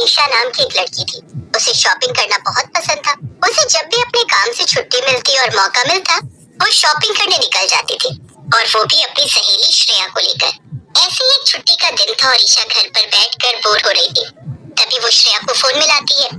ईशा नाम की एक लड़की थी। उसे शॉपिंग करना बहुत पसंद था। उसे जब भी अपने काम से छुट्टी मिलती और मौका मिलता वो शॉपिंग करने निकल जाती थी, और वो भी अपनी सहेली श्रेया को लेकर। ऐसे ही एक छुट्टी का दिन था और ईशा घर पर बैठकर बोर हो रही थी। तभी वो श्रेया को फोन मिलाती है।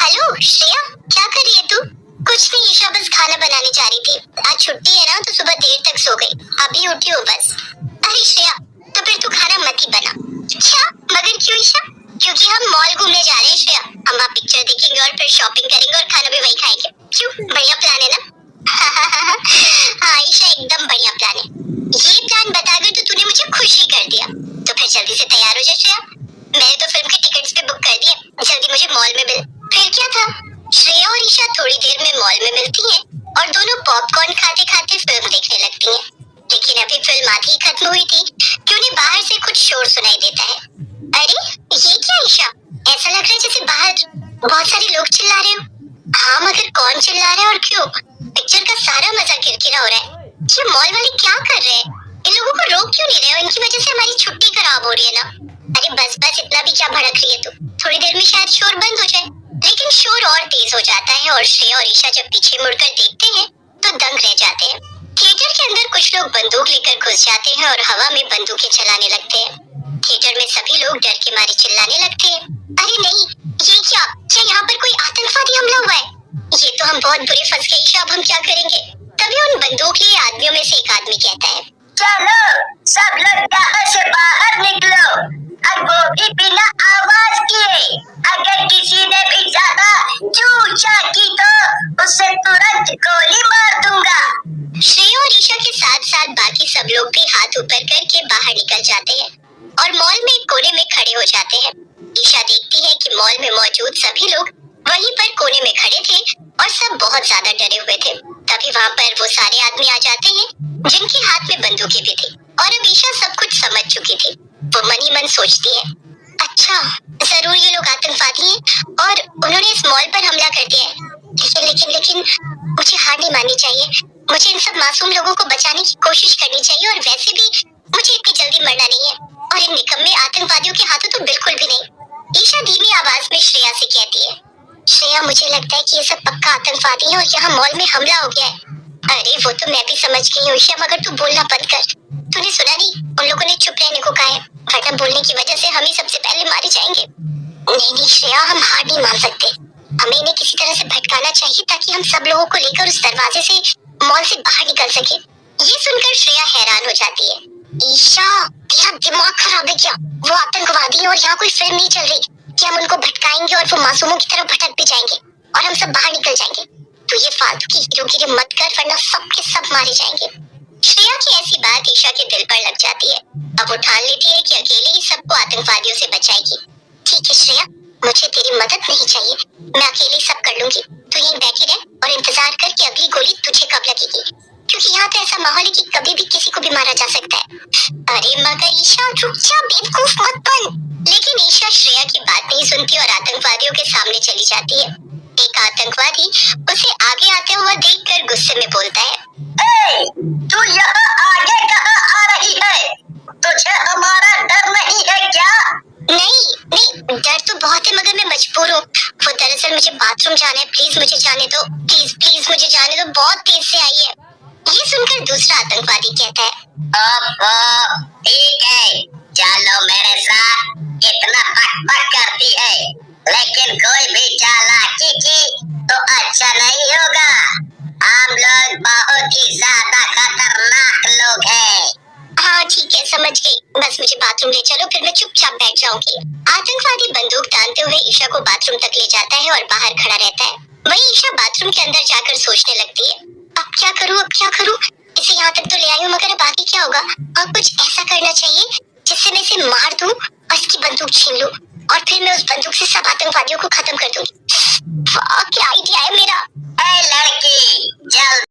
हेलो श्रेया, क्या कर रही है तू? कुछ नहीं ईशा, बस खाना बनाने जा रही थी। आज छुट्टी है ना, तो सुबह देर तक सो गई, अभी उठी हूँ बस। अरे श्रेया, तो फिर तू खाना मत ही बना। क्या? मगर क्यों ईशा? क्योंकि हम मॉल घूमने जा रहे हैं श्रेया। हम वहाँ पिक्चर देखेंगे और फिर शॉपिंग करेंगे और खाना भी वही खाएंगे। क्यों, बढ़िया प्लान है ना? हाँ ईशा, एकदम बढ़िया प्लान है। ये प्लान बताकर तो तूने मुझे खुश ही कर दिया। तो फिर जल्दी से तैयार हो जा श्रेया। मैंने तो फिल्म के टिकट्स भी बुक कर दिए, जल्दी मुझे मॉल में मिल। फिर क्या था, श्रेया और ईशा थोड़ी देर में मॉल में मिलती हैं और दोनों पॉपकॉर्न खाते खाते फिल्म देखने लगती हैं। लेकिन अभी फिल्म आधी खत्म हुई थी कि उन्हें बाहर से कुछ शोर सुनाई देता है। अरे ये क्या ईशा, ऐसा लग रहा है जैसे बाहर बहुत सारे लोग चिल्ला रहे हो। हाँ मगर कौन चिल्ला रहा है और क्यों? पिक्चर का सारा मजा किरकिरा हो रहा है। ये मॉल वाले क्या कर रहे हैं? इन लोगों को रोक क्यों नहीं रहे हो? इनकी वजह से हमारी छुट्टी खराब हो रही है ना। अरे बस बस, इतना भी क्या भड़क रही है तू? थोड़ी देर में शायद शोर बंद हो जाए। लेकिन शोर और तेज हो जाता है और श्रेया और ईशा जब पीछे मुड़कर देखते हैं तो दंग रह जाते हैं। थिएटर के अंदर कुछ लोग बंदूक लेकर घुस जाते हैं और हवा में बंदूकें चलाने लगते हैं। थिएटर में सभी लोग डर के मारे चिल्लाने लगते हैं। अरे नहीं, ये क्या यहाँ पर कोई आतंकवादी हमला हुआ है? ये तो हम बहुत बुरे फंस गए ईशा, अब हम क्या करेंगे? तभी उन बंदूक लिए आदमियों में से एक आदमी कहता है, चलो सब लोग यहाँ से बाहर निकलो, और वो भी बिना आवाज किए। अगर किसी ने भी ज्यादा चूचा की तो उसे तुरंत गोली मार दूंगा। श्रेया और ईशा के साथ साथ बाकी सब लोग भी हाथ ऊपर करके बाहर निकल जाते हैं और मॉल में एक कोने में खड़े हो जाते हैं। ईशा देखती है कि मॉल में मौजूद सभी लोग वहीं पर कोने में खड़े थे और सब बहुत ज्यादा डरे हुए थे। तभी वहाँ पर वो सारे आदमी आ जाते हैं जिनके हाथ में बंदूकें भी थी, और अब ईशा सब कुछ समझ चुकी थी। वो मन ही मन सोचती है, अच्छा जरूर ये लोग आतंकवादी हैं और उन्होंने इस मॉल पर हमला कर दिया है। लेकिन लेकिन लेकिन मुझे हार नहीं माननी चाहिए। मुझे इन सब मासूम लोगों को बचाने की कोशिश करनी चाहिए, और वैसे भी मुझे इतनी जल्दी मरना नहीं है, और इन निकम्मे आतंकवादियों के हाथों तो बिल्कुल भी नहीं। ईशा धीमी आवाज में श्रेया से कहती है, श्रेया मुझे लगता है कि ये सब पक्का आतंकवादी है और यहाँ मॉल में हमला हो गया है। अरे वो तो मैं भी समझ गई हूँ ईशा, मगर तू बोलना बंद कर। तूने सुना नहीं, उन लोगों ने चुप रहने को कहा है, वरना बोलने की वजह से हम ही सबसे पहले मारे जाएंगे। नहीं नहीं श्रेया, हम हार नहीं मान सकते। हमें इन्हें किसी तरह से भटकाना चाहिए ताकि हम सब लोगों को लेकर उस दरवाजे से मॉल से बाहर निकल सके। ये सुनकर श्रेया हैरान हो जाती है। ईशा, तेरा दिमाग खराब है क्या? वो आतंकवादी है और यहाँ कोई फिल्म नहीं चल रही कि हम उनको भटकाएंगे और वो मासूमों की तरफ भटक भी जाएंगे और हम सब बाहर निकल जाएंगे। तो ये फालतू की हीरोगिरी मत कर, वरना सब के सब मारे जाएंगे। श्रेया की ऐसी बात ईशा के दिल पर लग जाती है। अब वो ठान लेती है कि अकेले ही सबको आतंकवादियों से बचाएगी। ठीक है श्रेया, मुझे तेरी मदद नहीं चाहिए, मैं अकेले सब कर लूंगी। तू यहीं बैठी रह और इंतजार कर कि अगली गोली तुझे कब लगेगी, क्योंकि यहाँ तो ऐसा माहौल है कि कभी भी किसी को भी मारा जा सकता है। अरे मगर ईशा रुक जा, बेवकूफ मत बन। लेकिन ईशा श्रेया की बात नहीं सुनती और आतंकवादियों के सामने चली जाती है। एक आतंकवादी उसे आगे आते हुए देखकर गुस्से में बोलता है, ए, तू यहाँ आगे कहाँ आ रही है? तुझे हमारा डर नहीं है क्या? नहीं नहीं, डर तो बहुत है मगर मैं मजबूर हूँ। वो दरअसल मुझे बाथरूम जाना है, प्लीज मुझे जाने दो, प्लीज प्लीज मुझे जाने दो, बहुत तेज से आई है। ये सुनकर दूसरा आतंकवादी कहता है, ठीक है, चलो मेरे साथ। इतना बकबक करती है, लेकिन कोई भी चालाकी की तो अच्छा नहीं होगा। हम लोग बहुत ही ज्यादा खतरनाक लोग हैं। हाँ ठीक है, समझ गई, बस मुझे बाथरूम ले चलो, फिर मैं चुपचाप बैठ जाऊंगी। आतंकवादी बंदूक तानते हुए ईशा को बाथरूम तक ले जाता है और बाहर खड़ा रहता है। वहीं ईशा बाथरूम के अंदर जाकर सोचने लगती है, अब क्या करूँ, अब क्या करूँ? इसे यहाँ तक तो ले आई हूँ, मगर अब आगे क्या होगा? अब कुछ ऐसा करना चाहिए जिससे मैं इसे मार दूं और इसकी बंदूक छीन लूं, और फिर मैं उस बंदूक से सब आतंकवादियों को खत्म कर दूंगी। वाह क्या आइडिया है मेरा। ए लड़की, जल्द